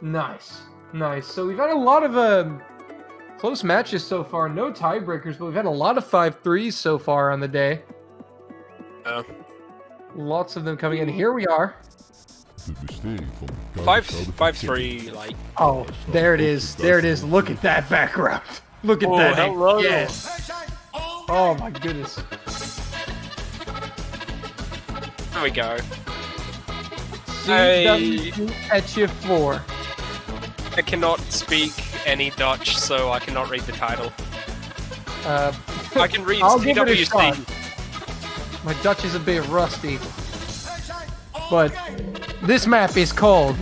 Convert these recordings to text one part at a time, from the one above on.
Nice. Nice. So we've had a lot of close matches so far. No tiebreakers, but we've had a lot of 5-3s so far on the day. Lots of them coming in. Here we are. 5-3, like. Oh, there it is. There it is. Look at that background. Look at that. Hello. Yes. Oh my goodness. There we go. CWC ExoticEmerald. I cannot speak any Dutch, so I cannot read the title. I can read I'll give it a shot. CWC. My Dutch is a bit rusty. But this map is called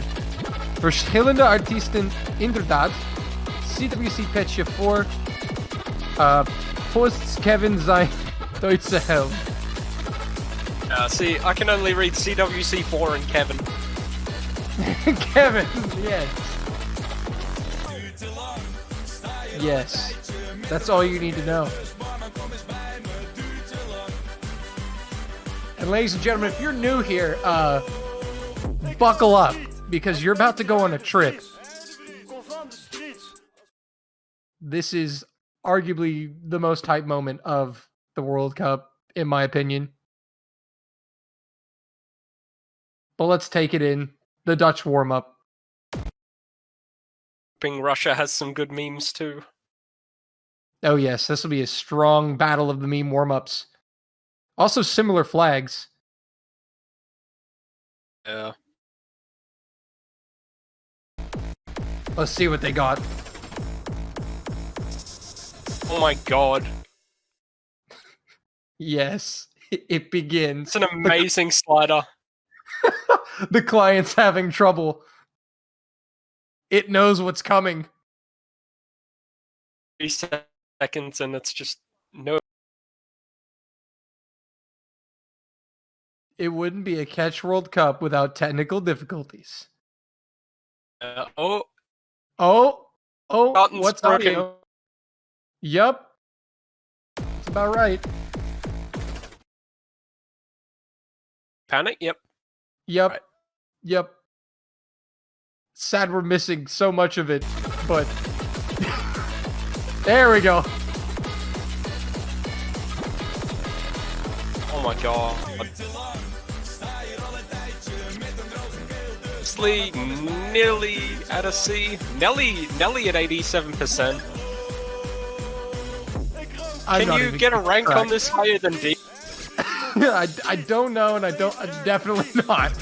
Verschillende Artiesten Inderdaad. CWC Petje 4. Posts Kevin zijn Duitse Held. See, I can only read CWC4 and Kevin. Kevin, yes. Yes. That's all you need to know. And ladies and gentlemen, if you're new here, buckle up, because you're about to go on a trip. This is arguably the most hype moment of the World Cup, in my opinion. But let's take it in. The Dutch warm-up. Russia has some good memes too. Oh yes, this will be a strong battle of the meme warm-ups. Also similar flags. Yeah. Let's see what they got. Oh my god. Yes, it begins. It's an amazing slider. The client's having trouble. It knows what's coming. 3 seconds and it's just no. It wouldn't be a catch World Cup without technical difficulties. Oh, what's broken. audio? Yup. That's about right. Panic? Yep. Yep. Right. Yep. Sad we're missing so much of it, but there we go. Oh my god. Lee nearly at a C. Nelly at 87%. Can you get a rank on this higher than D? I don't know, and I'm definitely not.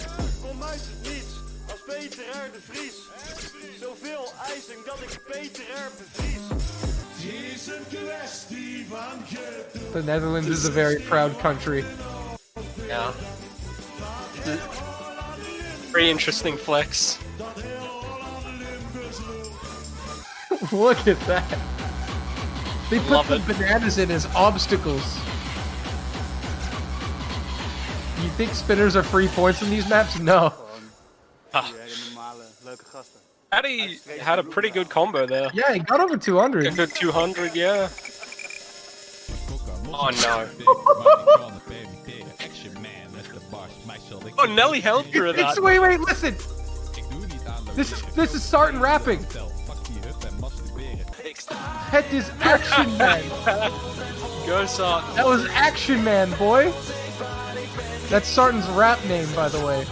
The Netherlands is a very proud country. Yeah. Very interesting flex. Look at that. They put the bananas in as obstacles. You think spinners are free points in these maps? No. Addy had a pretty good combo there. Yeah, he got over 200. A good 200, yeah. Oh no. Oh, Nelly held through that. Wait, listen. This is Sarton rapping. Het is Action Man. Go Sarton. That was Action Man, boy. That's Sarton's rap name, by the way.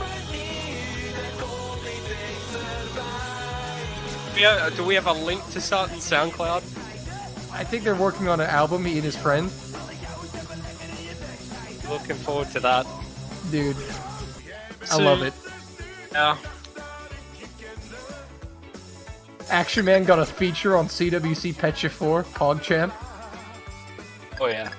Yeah, do we have a link to Sarton's SoundCloud? I think they're working on an album, he and his friend. Looking forward to that. Dude. I love it. Yeah. Action Man got a feature on CWC Petje 4, PogChamp. Oh yeah.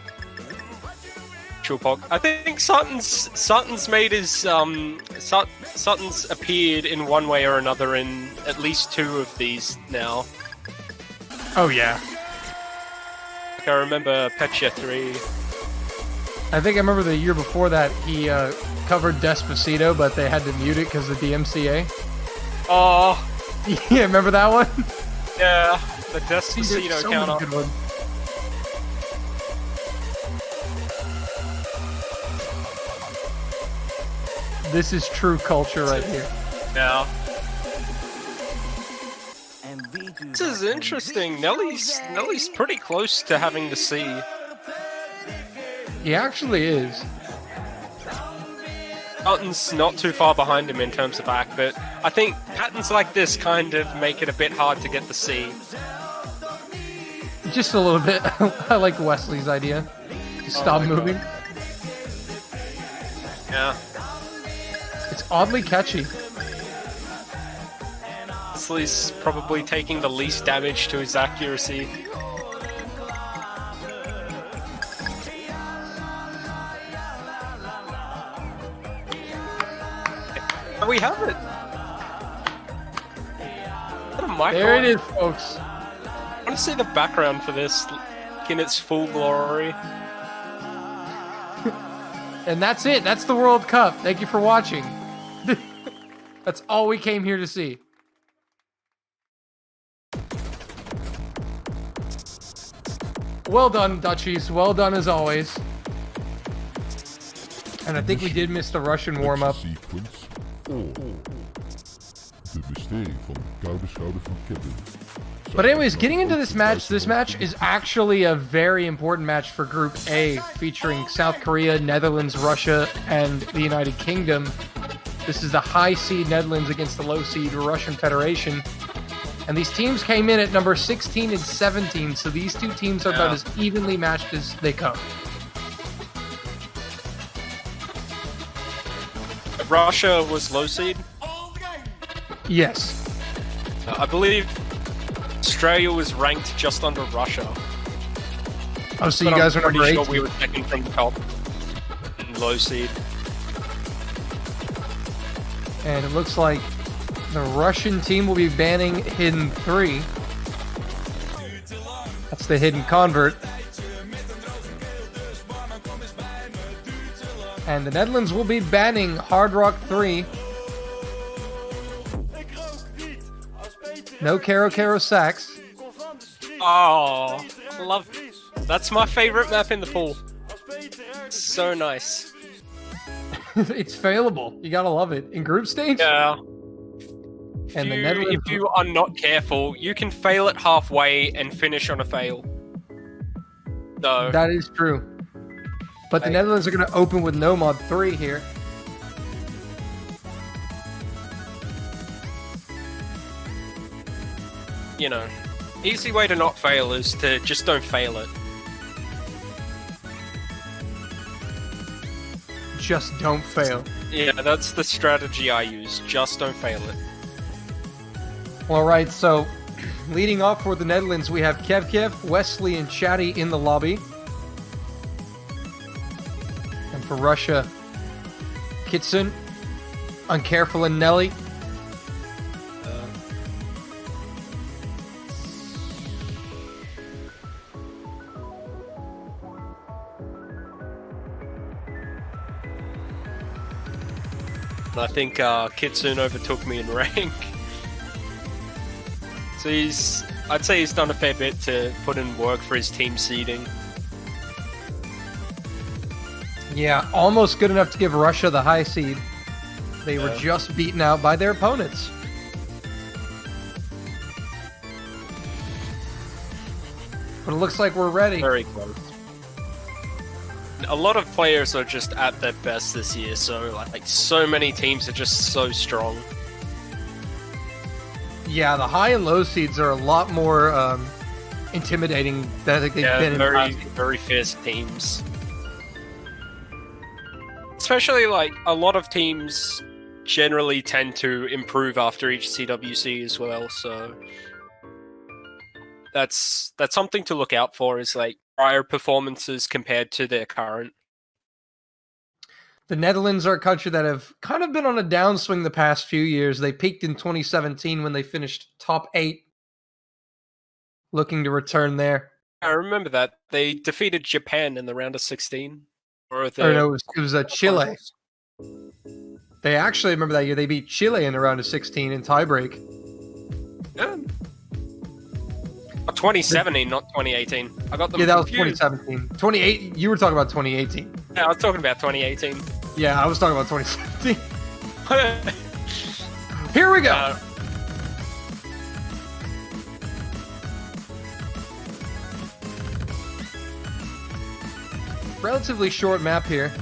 True Pog. I think Sutton's made his Sutton's appeared in one way or another in at least 2 of these now. Oh yeah. Like I remember Petje 3. I think I remember the year before that he covered Despacito, but they had to mute it because of the DMCA. Oh. Yeah, remember that one? Yeah, the Despacito so counter. Good one. This is true culture right here. Yeah. This is interesting. Nelly's pretty close to having the C. He actually is. Sutton's not too far behind him in terms of act, but I think patterns like this kind of make it a bit hard to get the C. Just a little bit. I like Wesley's idea. Just stop moving. Yeah. It's oddly catchy. Wesley's probably taking the least damage to his accuracy. And we have it. What a micro. There it is, folks. I want to see the background for this in its full glory. And that's it. That's the World Cup. Thank you for watching. That's all we came here to see. Well done, Dutchies. Well done as always. And I think we did miss the Russian warm-up. But anyways, getting into this match is actually a very important match for Group A, featuring South Korea, Netherlands, Russia, and the United Kingdom. This is the high seed Netherlands against the low seed Russian Federation. And these teams came in at number 16 and 17, so these two teams are about as evenly matched as they come. Russia was low seed? Yes. I believe Australia was ranked just under Russia. Oh, so you guys are number 8? Sure we were second from the top. Low seed. And it looks like the Russian team will be banning Hidden 3. That's the Hidden Convert. And the Netherlands will be banning Hard Rock 3. No Caro Caro Sax. Oh, love it. That's my favorite map in the pool. So nice. It's failable. You gotta love it. In group stage? Yeah. And the Netherlands... If you are not careful, you can fail it halfway and finish on a fail. So that is true. But the Netherlands are going to open with no mod 3 here. You know, easy way to not fail is to just don't fail it. Just don't fail. Yeah, that's the strategy I use. Just don't fail it. All right, so leading off for the Netherlands, we have Kev, Wesley, and Chatty in the lobby. And for Russia, Kitsun, Uncareful, and Nelly. I think Kitsune overtook me in rank. So I'd say he's done a fair bit to put in work for his team seeding. Yeah, almost good enough to give Russia the high seed. They were just beaten out by their opponents. But it looks like we're ready. Very close. A lot of players are just at their best this year, so like so many teams are just so strong. Yeah, the high and low seeds are a lot more intimidating than they've been in the past. Very fierce teams. Especially like a lot of teams generally tend to improve after each CWC as well, so that's something to look out for, is like prior performances compared to their current. The Netherlands are a country that have kind of been on a downswing the past few years. They peaked in 2017 when they finished top 8. Looking to return there. I remember that. They defeated Japan in the round of 16. Or no, it was Chile. They actually, remember that year, they beat Chile in the round of 16 in tiebreak. Yeah. 2017, not 2018. I got them that confused. was 2017. 2018, you were talking about 2018. Yeah, I was talking about 2018. Yeah, I was talking about 2017. Here we go. relatively short map here,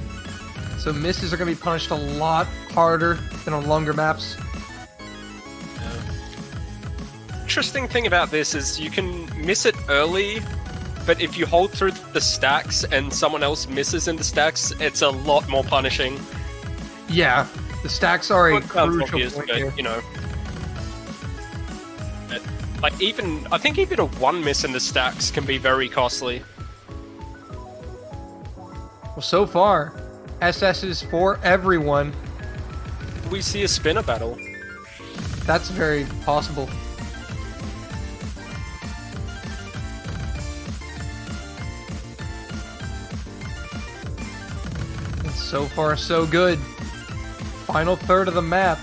so misses are going to be punished a lot harder than on longer maps. Interesting thing about this is you can miss it early, but if you hold through the stacks and someone else misses in the stacks, it's a lot more punishing. Yeah, the stacks are a It sounds crucial obvious, point but, here. you know. Like I think even a one miss in the stacks can be very costly. Well, so far, SS's for everyone. We see a spinner battle. That's very possible. And so far, so good. Final third of the map.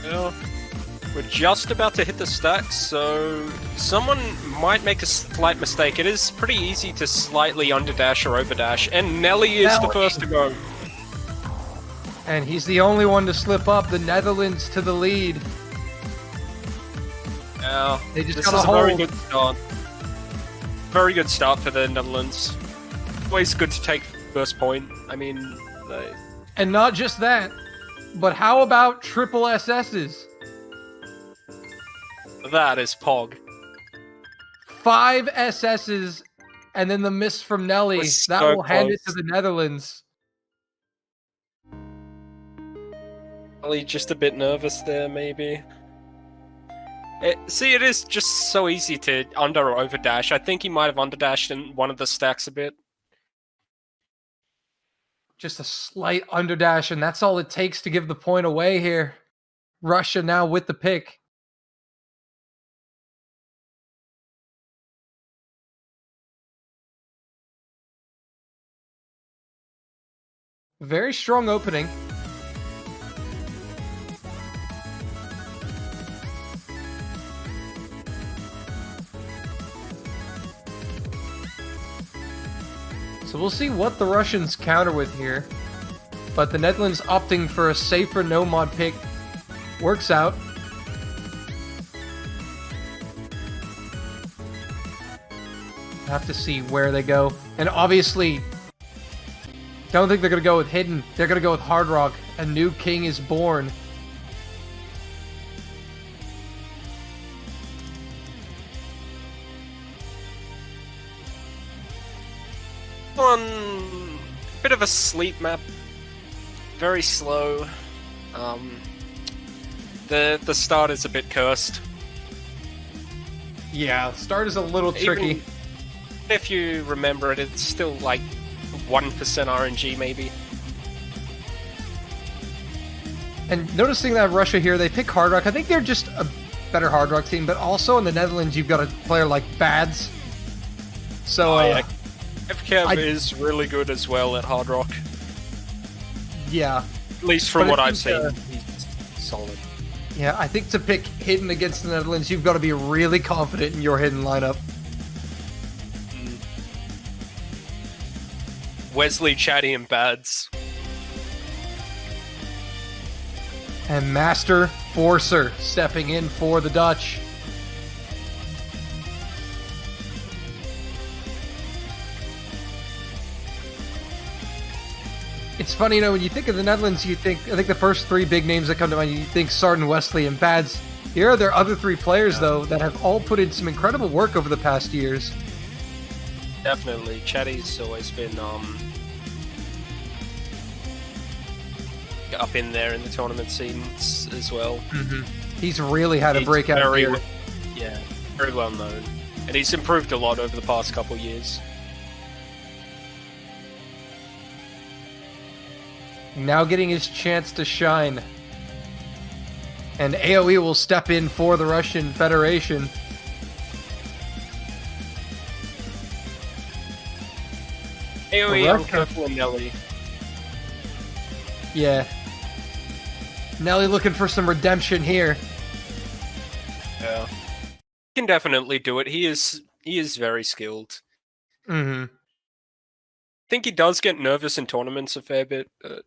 Yeah. We're just about to hit the stacks, so someone might make a slight mistake. It is pretty easy to slightly underdash or overdash, and Nelly is the first to go. And he's the only one to slip up. The Netherlands to the lead. Yeah, They just this got is a a very hold. good start. Very good start for the Netherlands. Always good to take first point. I mean, And not just that, but how about triple SS's? that is Pog. 5 SS's, and then the miss from Nelly. We're That so will hand it to close. the Netherlands. Nelly just a bit nervous there, maybe. See, it is just so easy to under or overdash. I think he might have underdashed in one of the stacks a bit. Just a slight underdash, and that's all it takes to give the point away here. Russia now with the pick. Very strong opening. So we'll see what the Russians counter with here. But the Netherlands opting for a safer no-mod pick works out. Have to see where they go. And obviously, don't think they're going to go with Hidden. They're going to go with Hard Rock. A new king is born. On bit of a sleep map, very slow. The start is a bit cursed. Yeah, start is a little tricky. Even if you remember it, it's still like 1% RNG maybe. And noticing that Russia here, they pick Hard Rock. I think they're just a better Hard Rock team, but also in the Netherlands, you've got a player like Bads. So, yeah. FKev is really good as well at Hard Rock. yeah. At least from But I what I've think, seen, he's solid. Yeah, I think to pick Hidden against the Netherlands, you've got to be really confident in your Hidden lineup. Wesley, Chatty, and Bads. And Master Forcer stepping in for the Dutch. It's funny, you know, when you think of the Netherlands, I think the first 3 big names that come to mind, you think Sarden, Wesley, and Bads. Here are their other 3 players, though, that have all put in some incredible work over the past years. Definitely. Chatty's always been up in there in the tournament scenes as well. He's really had a breakout year. Yeah, very well known. And he's improved a lot over the past couple years. Now getting his chance to shine. And AoE will step in for the Russian Federation. AoE, Russia. I'm careful of Nelly. Yeah. Nelly looking for some redemption here. Yeah. He can definitely do it. He is very skilled. Mm-hmm. I think he does get nervous in tournaments a fair bit, but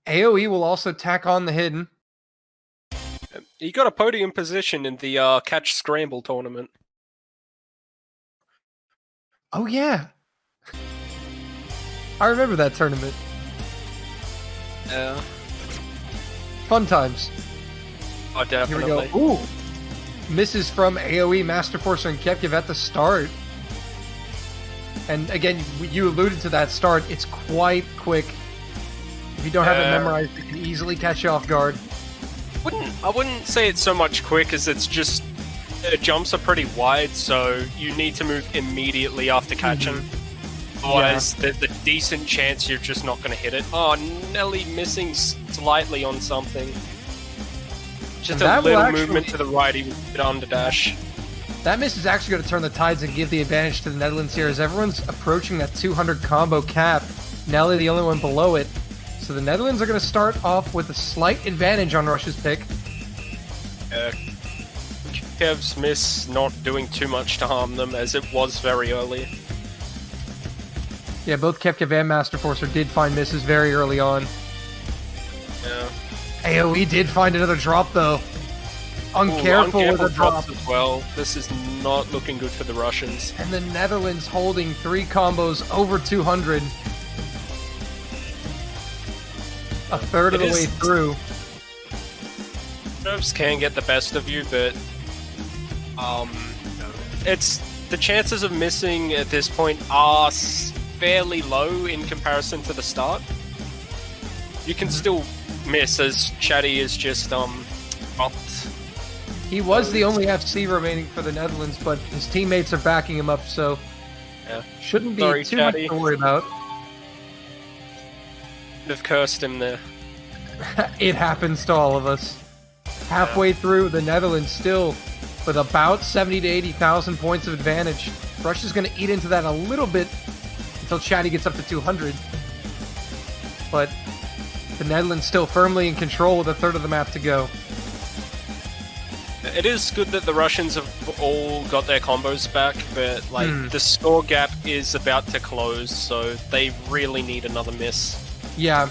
AoE will also tack on the Hidden. he got a podium position in the Catch Scramble tournament. Oh, yeah. I remember that tournament. Yeah. Fun times. Oh, Here we definitely. go. Ooh. Misses from AoE, Master Forcer, and Kevkev at the start. And again, you alluded to that start. It's quite quick. If you don't have it memorized, you can easily catch you off guard. I wouldn't say it's so much quick as it's just the jumps are pretty wide, so you need to move immediately after catching. Otherwise, there's a decent chance you're just not going to hit it. Oh, Nelly missing slightly on something. Just a little movement to the right, he would underdash. That miss is actually going to turn the tides and give the advantage to the Netherlands here, as everyone's approaching that 200 combo cap. Nelly the only one below it. So the Netherlands are going to start off with a slight advantage on Russia's pick. Kev's miss not doing too much to harm them, as it was very early. Yeah, both Kevkev and Master Forcer did find misses very early on. Yeah. AoE did find another drop, though. Uncareful with a drop. As well. This is not looking good for the Russians. And the Netherlands holding 3 combos over 200. A third of the way through. Nerves can get the best of you, but it's the chances of missing at this point are fairly low in comparison to the start. You can still miss, as Chatty is just dropped. He was the only FC remaining for the Netherlands, but his teammates are backing him up, so shouldn't be too much to worry about. They've cursed him there. It happens to all of us. Halfway through, the Netherlands still with about 70 to 80,000 points of advantage. Russia's going to eat into that a little bit until Chatty gets up to 200. But the Netherlands still firmly in control with a third of the map to go. It is good that the Russians have all got their combos back, but the score gap is about to close, so they really need another miss. Yeah.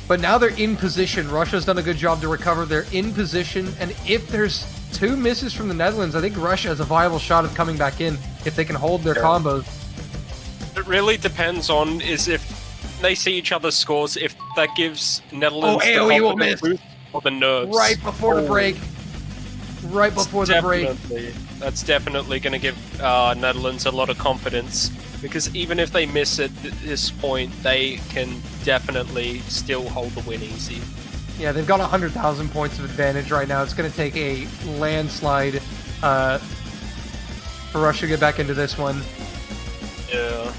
But now they're in position. Russia's done a good job to recover. They're in position, and if there's 2 misses from the Netherlands, I think Russia has a viable shot of coming back in if they can hold their combos. It really depends on if they see each other's scores, if that gives Netherlands the confidence boost or the nerves. Right before the break. Right before the break. That's definitely going to give Netherlands a lot of confidence, because even if they miss at this point, they can definitely still hold the win easy. Yeah, they've got 100,000 points of advantage right now. It's going to take a landslide for Russia to get back into this one. Yeah.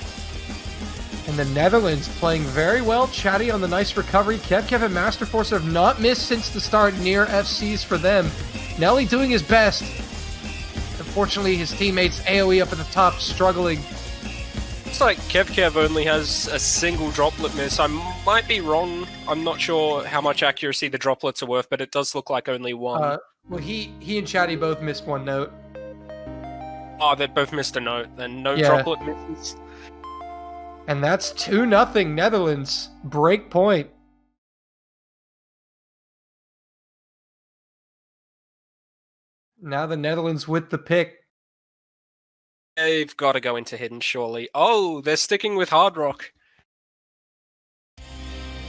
And the Netherlands playing very well. Chatty on the nice recovery. Kevkev and Master Force have not missed since the start. Near FCs for them. Nelly doing his best. Unfortunately, his teammates AoE up at the top struggling. Looks like Kevkev only has a single droplet miss. I might be wrong. I'm not sure how much accuracy the droplets are worth, but it does look like only one. Well, he and Chatty both missed one note. Oh, they both missed a note. Then no droplet misses. And that's 2-0 Netherlands. Break point. Now the Netherlands with the pick. They've got to go into hidden, surely. Oh, they're sticking with Hard Rock.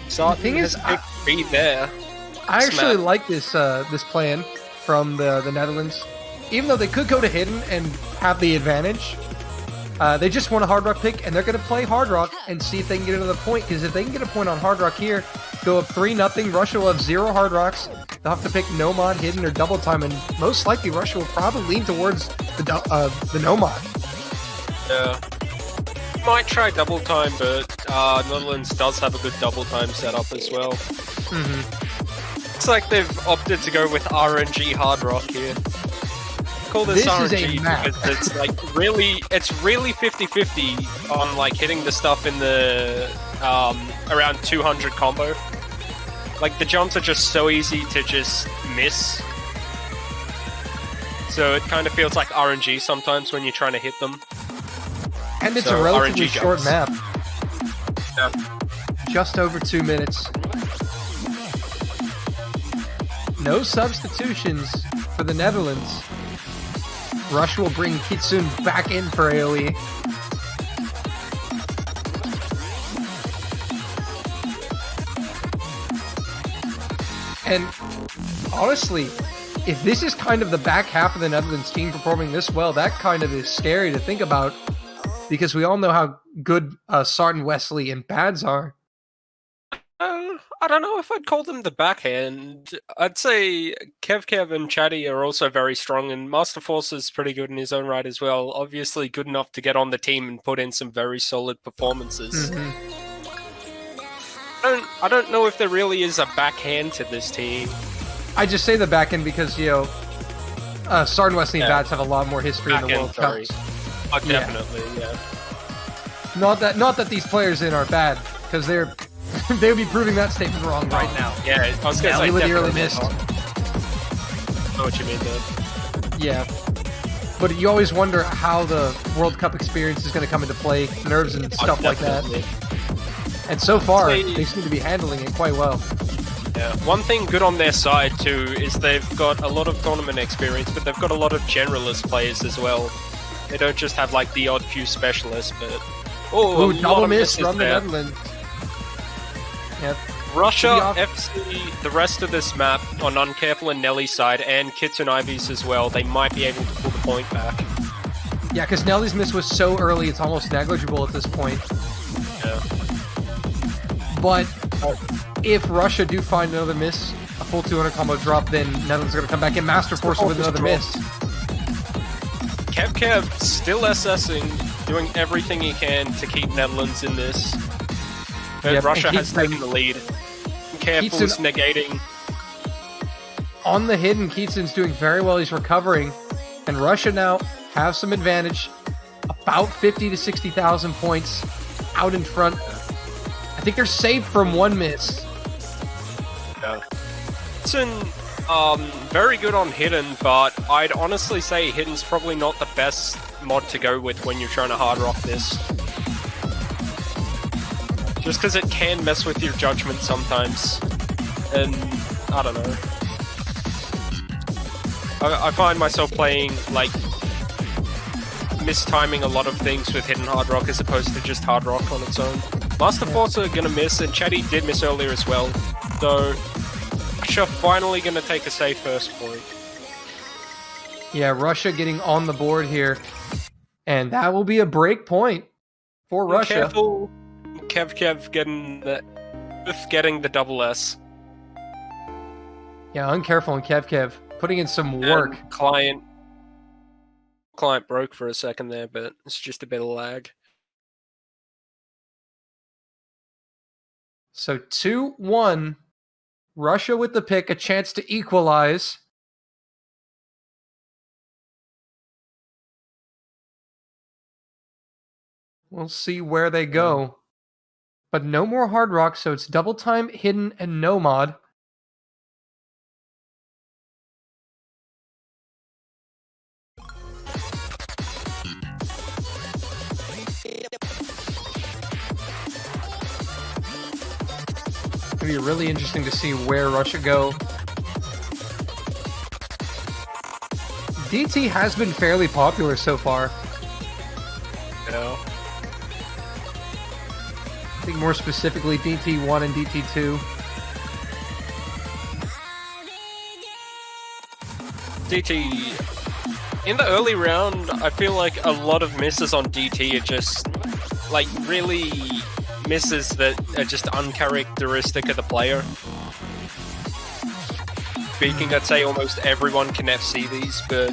So the thing is, be there. I actually like this this plan from the Netherlands. Even though they could go to hidden and have the advantage, they just want a Hard Rock pick, and they're going to play Hard Rock and see if they can get another point. Because if they can get a point on Hard Rock here, go up 3-0. Russia will have 0 Hard Rocks. They'll have to pick Nomad, Hidden, or Double Time, and most likely Russia will probably lean towards the Nomad. Yeah. Might try Double Time, but Netherlands does have a good Double Time setup as well. Looks like they've opted to go with RNG Hard Rock here. Call this RNG because it's like really 50-50 on like hitting the stuff in the around 200 combo. Like the jumps are just so easy to just miss. So it kind of feels like RNG sometimes when you're trying to hit them. And it's a relatively RNG short jumps. map. Yeah. Just over 2 minutes. No substitutions for the Netherlands. Russia will bring Kitsune back in for AoE. And honestly, if this is kind of the back half of the Netherlands team performing this well, that kind of is scary to think about, because we all know how good Sarton, Wesley, and Bads are. I don't know if I'd call them the backhand. I'd say Kev and Chatty are also very strong, and Master Force is pretty good in his own right as well. Obviously good enough to get on the team and put in some very solid performances. I don't know if there really is a backhand to this team. I just say the backhand because, you know, Sarton, Wesley, and Bads have a lot more history in the World Cups. Oh, definitely, yeah. Not that these players in are bad, because they would be proving that statement wrong right now. Yeah, I was going to say with the early miss. I know what you mean, though. Yeah. But you always wonder how the World Cup experience is going to come into play, nerves and stuff like that. And so far, they seem to be handling it quite well. Yeah. One thing good on their side, too, is they've got a lot of tournament experience, but they've got a lot of generalist players as well. They don't just have, like, the odd few specialists, but... Oh, double miss from the Netherlands. Yep. Russia, FC, the rest of this map on Uncareful and Nelly's side, and Kits and Ivy's as well, they might be able to pull the point back. Yeah, because Nelly's miss was so early, it's almost negligible at this point. Yeah. But if Russia do find another miss, a full 200 combo drop, then Netherlands are going to come back in Master Force with another miss. Kev still SSing, doing everything he can to keep Netherlands in this. But Russia has taken the lead. Careful is negating. On the hit, and Keatson's doing very well. He's recovering. And Russia now have some advantage. About 50 to 60,000 points out in front. I think they're saved from one miss. Yeah. Keatson, very good on Hidden, but I'd honestly say Hidden's probably not the best mod to go with when you're trying to hard rock this. Just because it can mess with your judgment sometimes. And, I don't know. I find myself playing, like, mistiming a lot of things with Hidden Hard Rock as opposed to just Hard Rock on its own. Master Force are gonna miss, and Chatty did miss earlier as well. So, Russia finally gonna take a safe first point. Yeah, Russia getting on the board here. And that will be a break point for Russia. Careful. Kev getting the double S. Yeah, Uncareful and Kev putting in some work. And client broke for a second there, but it's just a bit of lag. So 2-1. Russia with the pick, a chance to equalize. We'll see where they go. But no more Hard Rock, so it's double time, Hidden, and no mod. It's going to be really interesting to see where Russia go. DT has been fairly popular so far. Yeah. I think more specifically DT1 and DT2. DT, in the early round, I feel like a lot of misses on DT are just, like, really misses that are just uncharacteristic of the player. Speaking, I'd say almost everyone can FC these, but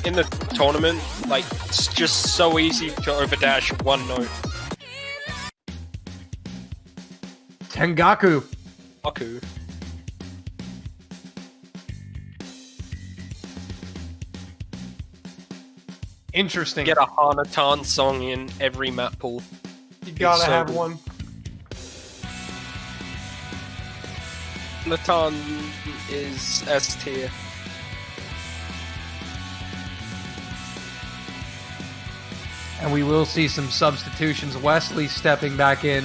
in the tournament, like, it's just so easy to overdash one note. Tengaku. Aku. Interesting. Get a Hanatan song in every map pool. You gotta have one. Hanatan is S tier. And we will see some substitutions. Wesley stepping back in.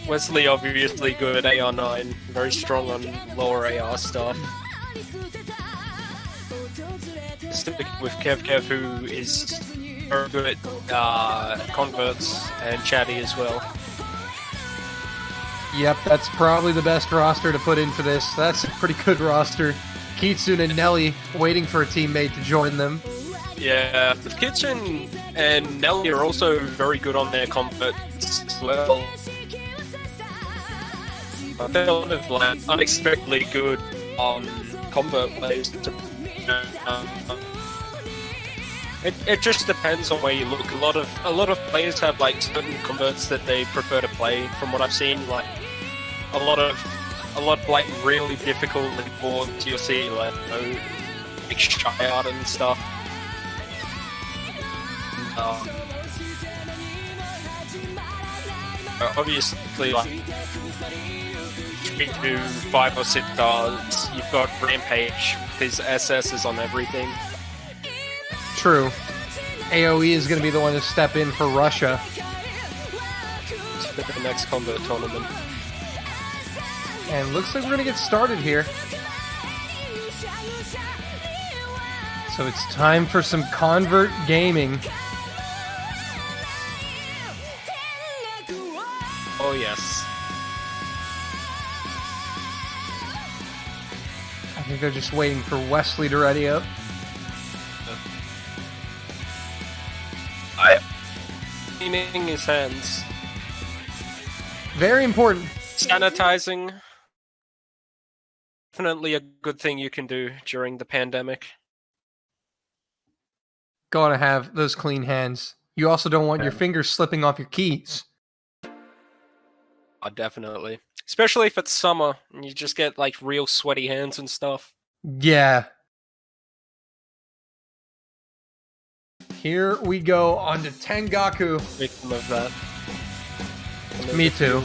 Wesley obviously good at AR9, very strong on lower AR stuff. Sticking with Kev who is very good at converts and Chatty as well. Yep, that's probably the best roster to put in for this. That's a pretty good roster. Kitsune and Nelly waiting for a teammate to join them. Yeah, the Kitchen and Nelly are also very good on their combats as well. They're a lot of like unexpectedly good combo plays. It just depends on where you look. A lot of players have like certain converts that they prefer to play. From what I've seen, like a lot of like really difficult boards you'll see like big Shroud and stuff. Obviously, like we do 5 or 6 stars. You've got Rampage. His SSs on everything. True. AoE is going to be the one to step in for Russia. For the next combo tournament. And looks like we're going to get started here. So it's time for some Convert Gaming. Oh yes. I think they're just waiting for Wesley to ready up. Cleaning his hands. Very important. Sanitizing. Definitely a good thing you can do during the pandemic. Gotta have those clean hands. You also don't want your fingers slipping off your keys. Oh, definitely. Especially if it's summer and you just get like real sweaty hands and stuff. Yeah. Here we go on to Tengaku. Victim of that. Me too.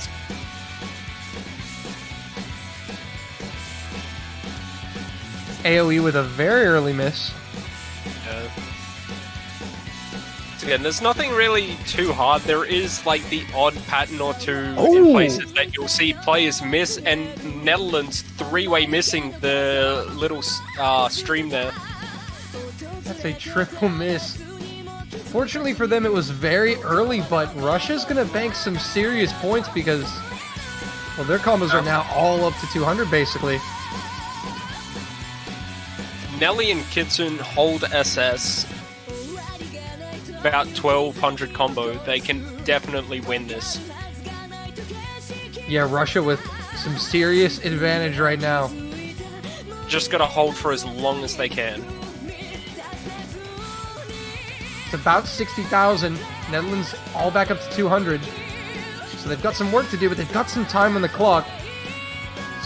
AoE with a very early miss. Yeah. So again, there's nothing really too hard. There is like the odd pattern or two in places that you'll see players miss, and Netherlands three-way missing the little stream there. That's a triple miss. Fortunately for them, it was very early, but Russia's going to bank some serious points because, well, their combos are now all up to 200, basically. Nelly and Kitsune hold SS. About 1200 combo. They can definitely win this. Yeah, Russia with some serious advantage right now. Just got to hold for as long as they can. It's about 60,000. Netherlands all back up to 200. So they've got some work to do, but they've got some time on the clock.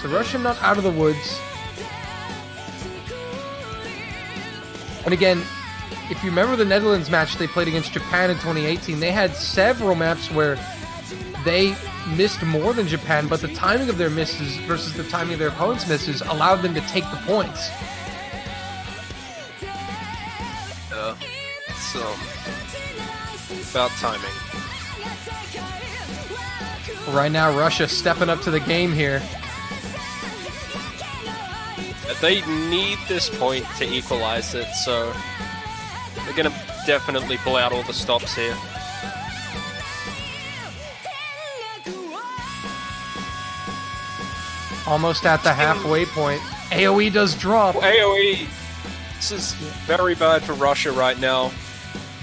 So Russia not out of the woods. And again, if you remember the Netherlands match they played against Japan in 2018, they had several maps where they missed more than Japan, but the timing of their misses versus the timing of their opponents' misses allowed them to take the points. It's about timing. Right now, Russia stepping up to the game here. They need this point to equalize it, so they're going to definitely pull out all the stops here. Almost at the halfway point. AoE does drop. AoE! This is very bad for Russia right now.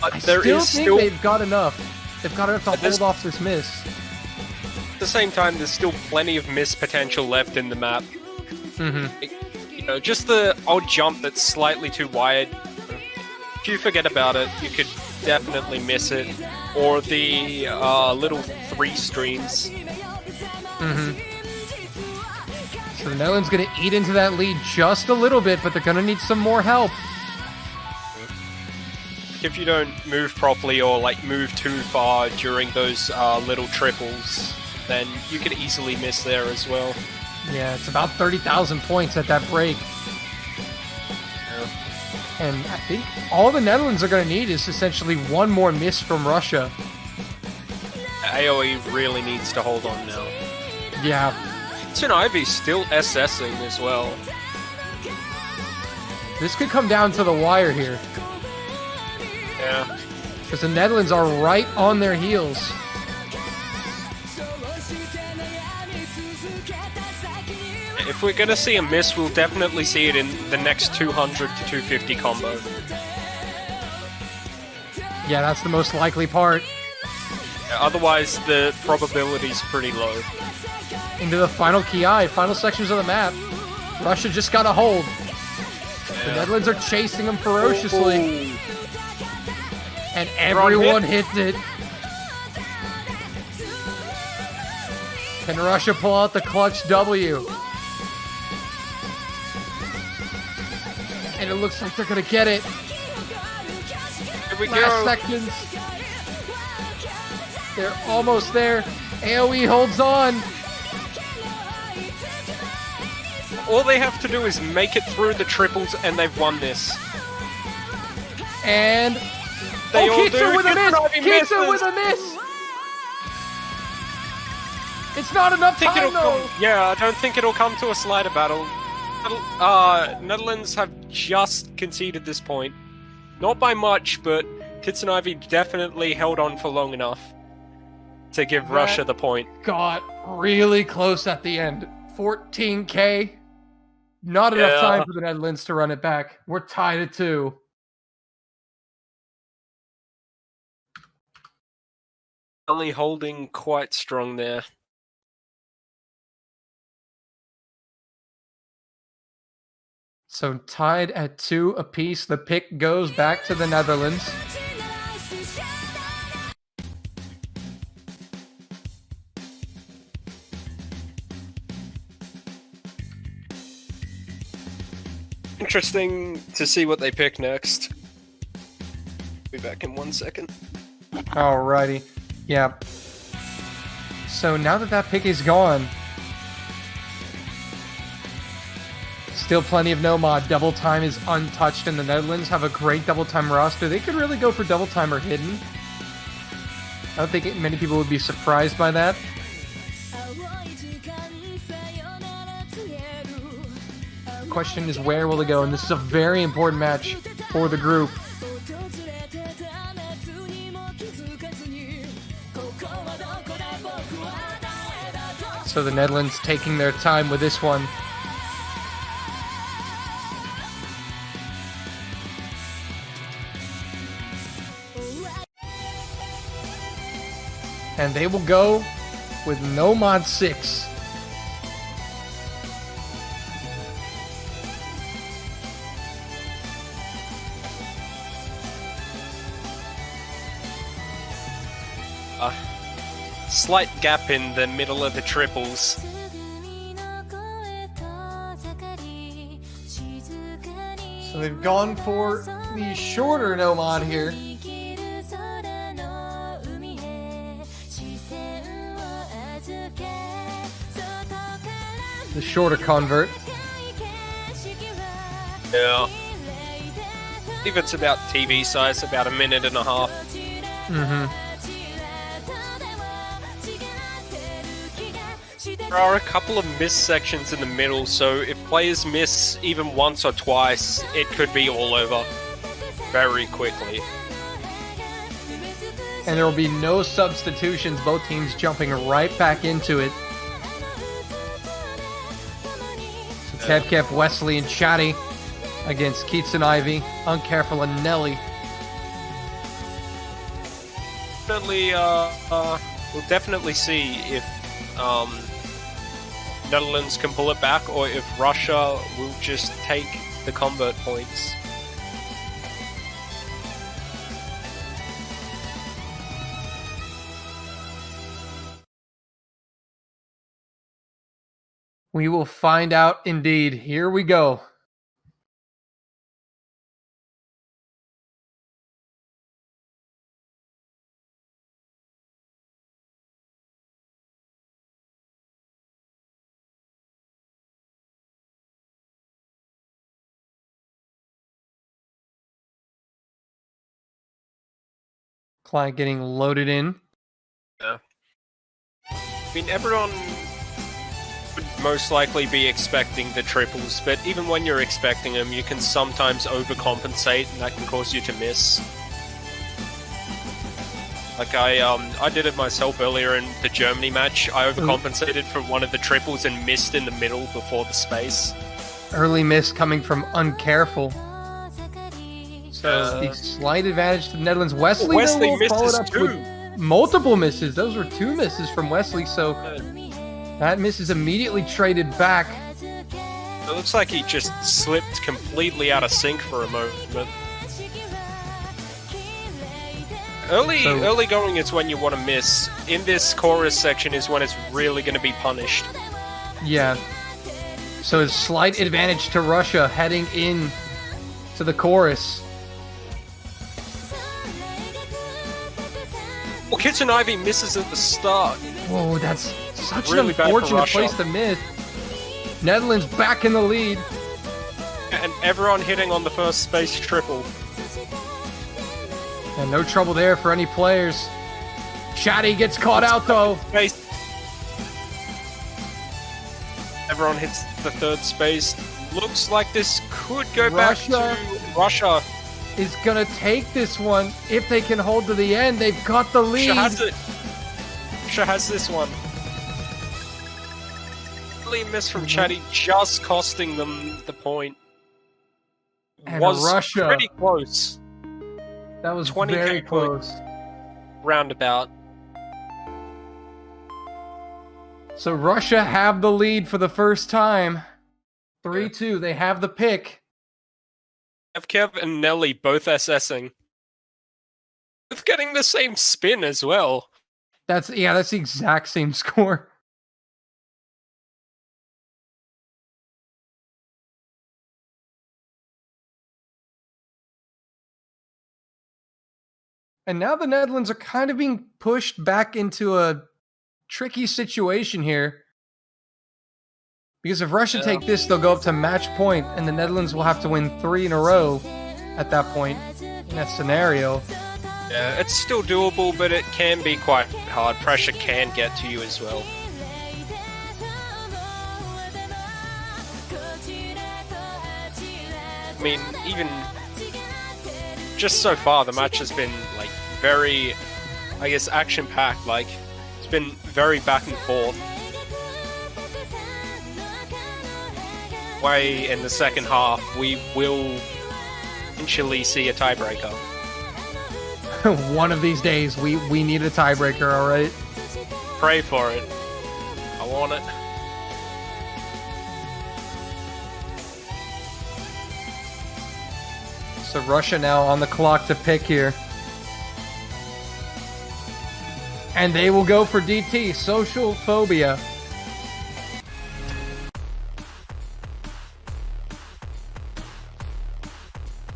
I still think they've got enough. They've got enough to hold off this miss. At the same time, there's still plenty of miss potential left in the map. You know, just the odd jump that's slightly too wide. If you forget about it, you could definitely miss it. Or the little 3 streams. So the Netherlands going to eat into that lead just a little bit, but they're going to need some more help. If you don't move properly or like move too far during those little triples, then you could easily miss there as well. Yeah, it's about 30,000 points at that break. Yeah. And I think all the Netherlands are going to need is essentially one more miss from Russia. AoE really needs to hold on now. Yeah. Ivy's still SSing as well. This could come down to the wire here. Yeah. Because the Netherlands are right on their heels. If we're gonna see a miss, we'll definitely see it in the next 200 to 250 combo. Yeah, that's the most likely part. Otherwise, the probability's pretty low. Into the final Ki, final sections of the map. Russia just got a hold. The Netherlands are chasing them ferociously. And everyone hit it. Can Russia pull out the clutch W? And it looks like they're gonna get it. Here we Last go. seconds. They're almost there. AoE holds on. All they have to do is make it through the triples, and they've won this. And They all Kitsu do. with a miss. Kitsu with a miss. It's not enough time though. Yeah, I don't think it'll come to a slider battle. Netherlands have just conceded this point. Not by much, but Kitsunavi definitely held on for long enough to give Russia the point. Got really close at the end. 14k. Not enough time for the Netherlands to run it back. We're tied at 2. Only holding quite strong there. So tied at 2 apiece. The pick goes back to the Netherlands. Interesting to see what they pick next. Be back in 1 second. Alrighty. Yeah. So now that that pick is gone, still plenty of Nomad. Double time is untouched, and the Netherlands have a great double time roster. They could really go for double time or hidden. I don't think many people would be surprised by that. The question is, where will they go? And this is a very important match for the group. So the Netherlands taking their time with this one. And they will go with Nomad 6. Slight gap in the middle of the triples. So they've gone for the shorter Nomad here. The shorter convert. Yeah. I think it's about TV size, about 1.5 minutes. Mm-hmm. There are a couple of miss sections in the middle, so if players miss even once or twice, it could be all over very quickly. And there will be no substitutions, both teams jumping right back into it. So Tevkev, Wesley, and Chatty against Keats and Ivy, Uncareful and Nelly. We'll definitely see if Netherlands can pull it back, or if Russia will just take the convert points. We will find out indeed. Here we go. Client getting loaded in. Yeah. I mean, everyone would most likely be expecting the triples, but even when you're expecting them, you can sometimes overcompensate, and that can cause you to miss. Like I did it myself earlier in the Germany match. I overcompensated for one of the triples and missed in the middle before the space. Early miss coming from uncareful. So the slight advantage to the Netherlands. Wesley though, will follow it up with multiple misses. Those were 2 misses from Wesley, so that miss is immediately traded back. It looks like he just slipped completely out of sync for a moment. Early going is when you want to miss. In this chorus section is when it's really going to be punished. Yeah. So a slight advantage to Russia heading in to the chorus. Well, Kitchen Ivy misses at the start. Whoa, that's such really an unfortunate place to miss. Netherlands back in the lead. And everyone hitting on the first space triple. And no trouble there for any players. Chatty gets caught out though. Space. Everyone hits the third space. Looks like this could go back to Russia. Is gonna take this one if they can hold to the end. They've got the lead. Russia has this one. Really miss from Chatty, just costing them the point. And was Russia pretty close. That was very close. Roundabout. So Russia have the lead for the first time. 3-2. They have the pick. Kev and Nelly both SSing. Both getting the same spin as well. That's the exact same score. And now the Netherlands are kind of being pushed back into a tricky situation here. Because if Russia take this, they'll go up to match point, and the Netherlands will have to win 3 in a row at that point in that scenario. Yeah, it's still doable, but it can be quite hard. Pressure can get to you as well. I mean, even just so far, the match has been like very, I guess, action-packed. Like, it's been very back and forth. Way in the second half, we will eventually see a tiebreaker. One of these days, we need a tiebreaker, all right? Pray for it. I want it. So Russia now on the clock to pick here. And they will go for DT, Social Phobia.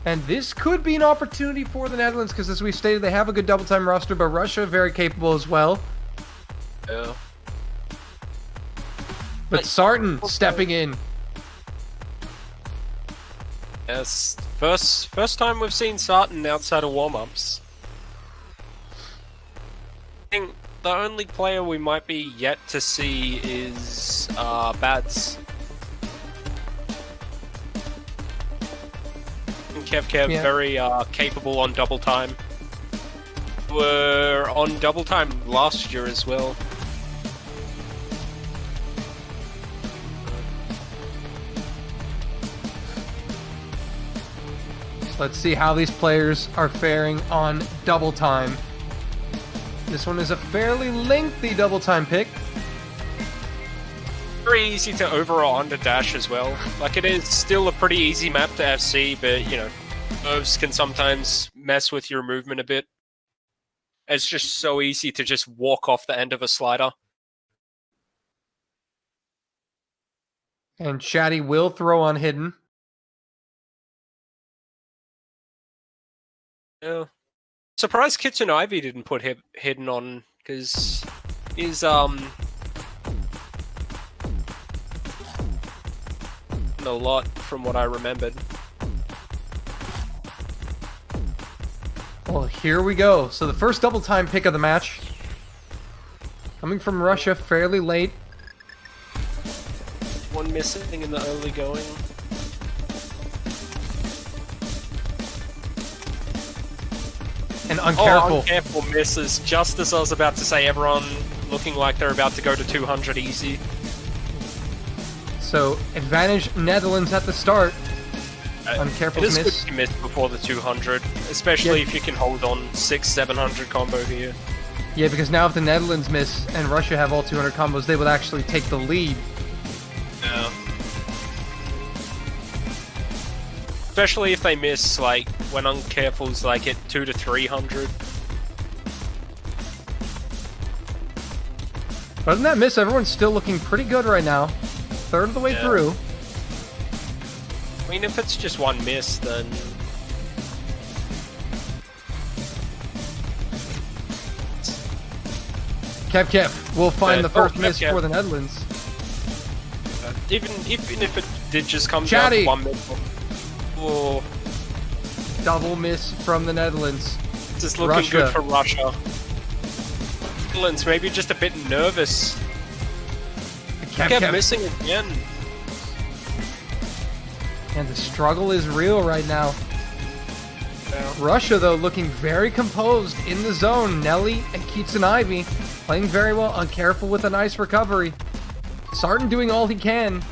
And this could be an opportunity for the Netherlands because, as we stated, they have a good double-time roster, but Russia very capable as well. Yeah. But Sarton stepping in. Yes, first time we've seen Sarton outside of warm-ups. I think the only player we might be yet to see is Bads. Kev, very capable on double time. Were on double time last year as well. Let's see how these players are faring on double time. This one is a fairly lengthy double time pick. Very easy to over or under dash as well. Like, it is still a pretty easy map to FC, but, you know, moves can sometimes mess with your movement a bit. It's just so easy to just walk off the end of a slider. And Chatty will throw on hidden. Yeah. Surprised Kitchen Ivy didn't put hidden on, because he's a lot from what I remembered. Well, here we go. So the first double time pick of the match. Coming from Russia fairly late. One missing in the early going. And uncareful. Oh, uncareful misses. Just as I was about to say, everyone looking like they're about to go to 200 easy. So, advantage Netherlands at the start. Uncareful miss. It is miss. good to miss before the 200, especially if you can hold on 600-700 combo here. Yeah, because now if the Netherlands miss and Russia have all 200 combos, they would actually take the lead. Yeah. Especially if they miss, like, when uncareful's like at 200 to 300. Other than that miss, everyone's still looking pretty good right now. Third of the way through. I mean, if it's just one miss, then... Kev will find the first miss Kev. for the Netherlands. Even if it did just come down Chatty. to one miss... Oh, Double miss from the Netherlands. this is looking good for Russia. Netherlands maybe just a bit nervous. Kept missing again. And the struggle is real right now. Yeah. Russia, though, looking very composed in the zone. Nelly and Kitsunaivi playing very well. Uncareful with a nice recovery. Sarton doing all he can.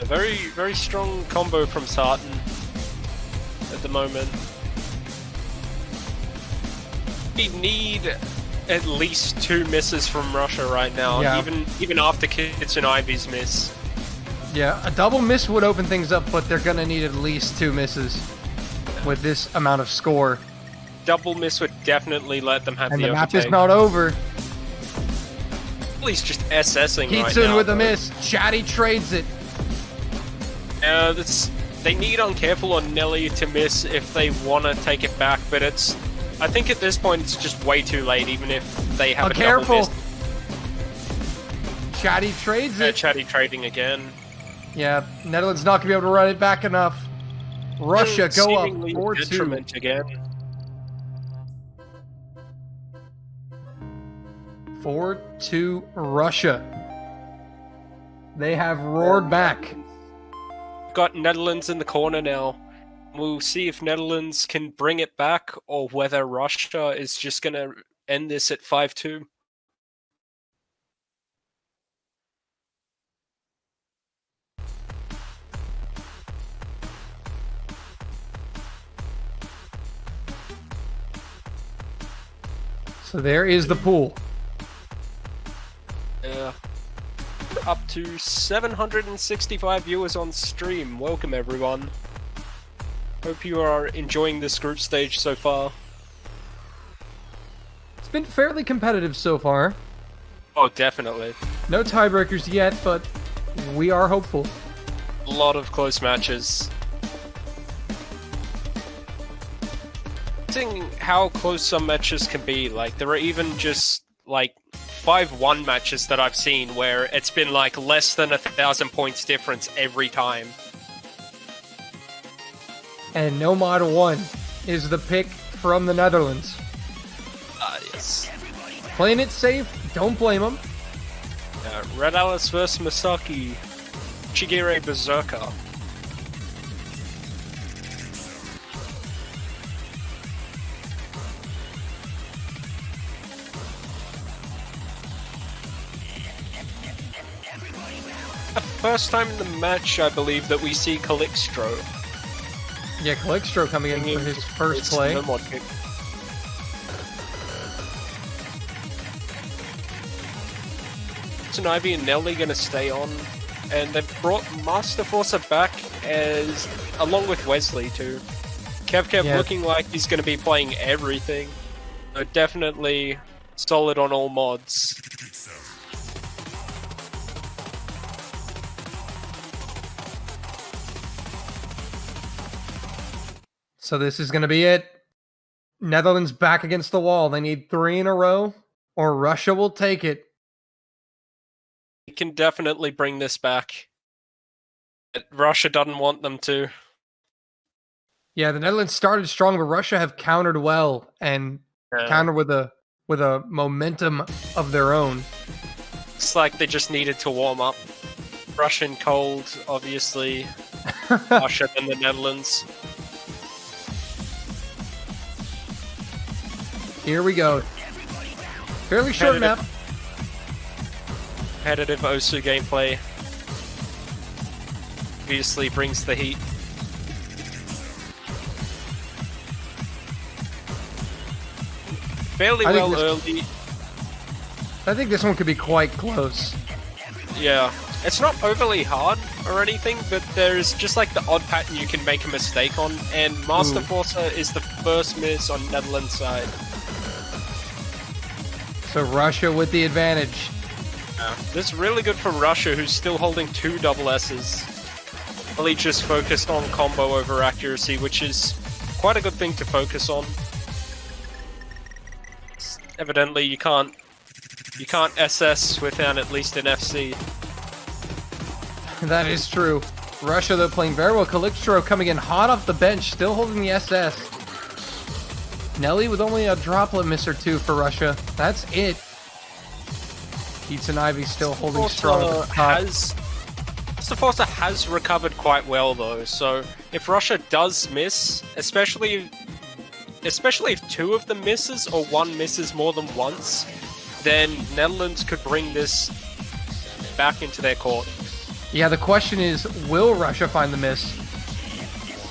A very, very strong combo from Sarton at the moment. We need at least 2 misses from Russia right now, Yeah. even after Kitsunaivi's miss. Yeah, a double miss would open things up, but they're going to need at least 2 misses with this amount of score. Double miss would definitely let them have And the the map overtake. is not over. At least just SSing right Kitsun now. with a miss. Chatty trades it. They need Uncareful on Nelly to miss if they want to take it back, but I think at this point it's just way too late, even if they have a double miss. Chatty trades it. Chatty trading again. Yeah, Netherlands not going to be able to run it back enough. Russia go up Seemingly 4-2. detriment again. 4-2 Russia. They have roared back. Got Netherlands in the corner now. We'll see if Netherlands can bring it back or whether Russia is just going to end this at 5-2. So there is the pool. Yeah. Up to 765 viewers on stream. Welcome, everyone. Hope you are enjoying this group stage so far. It's been fairly competitive so far. Oh, definitely. No tiebreakers yet, but we are hopeful. A lot of close matches. Seeing how close some matches can be, like, there are even just, like, 5-1 matches that I've seen where it's been, like, less than 1,000 points difference every time. And Nomad 1 is the pick from the Netherlands. Yes. Playing it safe, don't blame them. Red Alice vs. Masaki. Chigire Berserker. First time in the match, I believe, that we see Calixtro. Yeah, Calixtro coming in for his first play. So Ivy and Nelly gonna stay on, and they've brought Master Forcer back along with Wesley too. Kev looking like he's gonna be playing everything. So definitely solid on all mods. So this is going to be it. Netherlands back against the wall. They need 3 in a row, or Russia will take it. We can definitely bring this back. But Russia doesn't want them to. Yeah, the Netherlands started strong, but Russia have countered well and countered with a momentum of their own. It's like they just needed to warm up. Russian cold, obviously. Russia than the Netherlands. Here we go. Fairly short map. Competitive Osu gameplay. Obviously brings the heat. Fairly well early. I think this one could be quite close. Yeah. It's not overly hard or anything, but there's just like the odd pattern you can make a mistake on, and Master Forcer is the first miss on Netherlands side. So Russia with the advantage. This is really good for Russia, who's still holding 2 double S's. Really just focused on combo over accuracy, which is quite a good thing to focus on. Evidently, you can't SS without at least an FC. That is true. Russia, though, playing very well. Calixtro coming in hot off the bench, still holding the SS. Nelly with only a droplet miss or 2 for Russia. That's it. Keats and Ivy still holding strong at the top. Master Forcer has recovered quite well, though, so if Russia does miss, especially if 2 of them misses or 1 misses more than once, then Netherlands could bring this back into their court. Yeah, the question is, will Russia find the miss?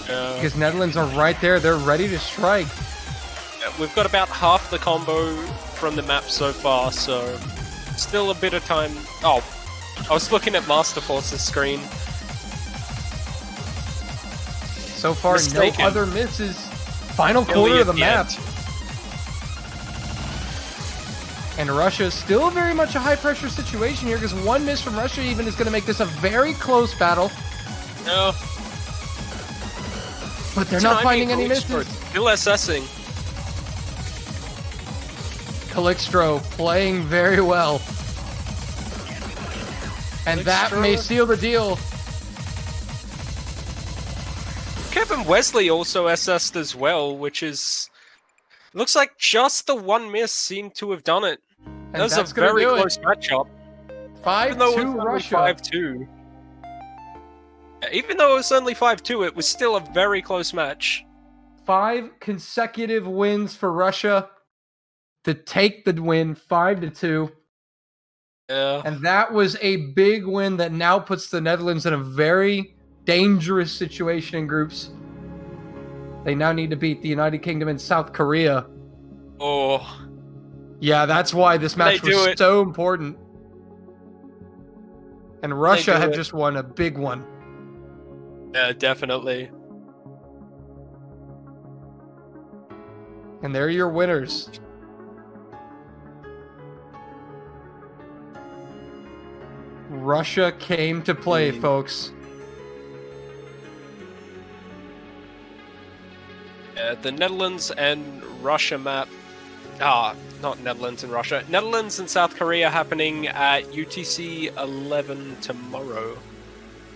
Because Netherlands are right there. They're ready to strike. We've got about half the combo from the map so far, so still a bit of time. Oh, I was looking at Master Force's screen. So far, no other misses. Final quarter of the map. And Russia still very much a high-pressure situation here, because 1 miss from Russia even is going to make this a very close battle. No. But they're not finding any misses. Still SSing. Calixtro playing very well. And that may seal the deal. Kevin Wesley also SS'd as well, which is... Looks like just the 1 miss seemed to have done it. That was a very close matchup. 5-2 Russia. 5-2. Even though it was only 5-2, it was still a very close match. 5 consecutive wins for Russia to take the win, 5-2. Yeah. And that was a big win that now puts the Netherlands in a very dangerous situation in groups. They now need to beat the United Kingdom and South Korea. Oh. Yeah, that's why this match was so important. And Russia had just won a big one. Yeah, definitely. And they're your winners. Russia came to play, folks. The Netherlands and Russia map. Not Netherlands and Russia. Netherlands and South Korea happening at UTC 11 tomorrow.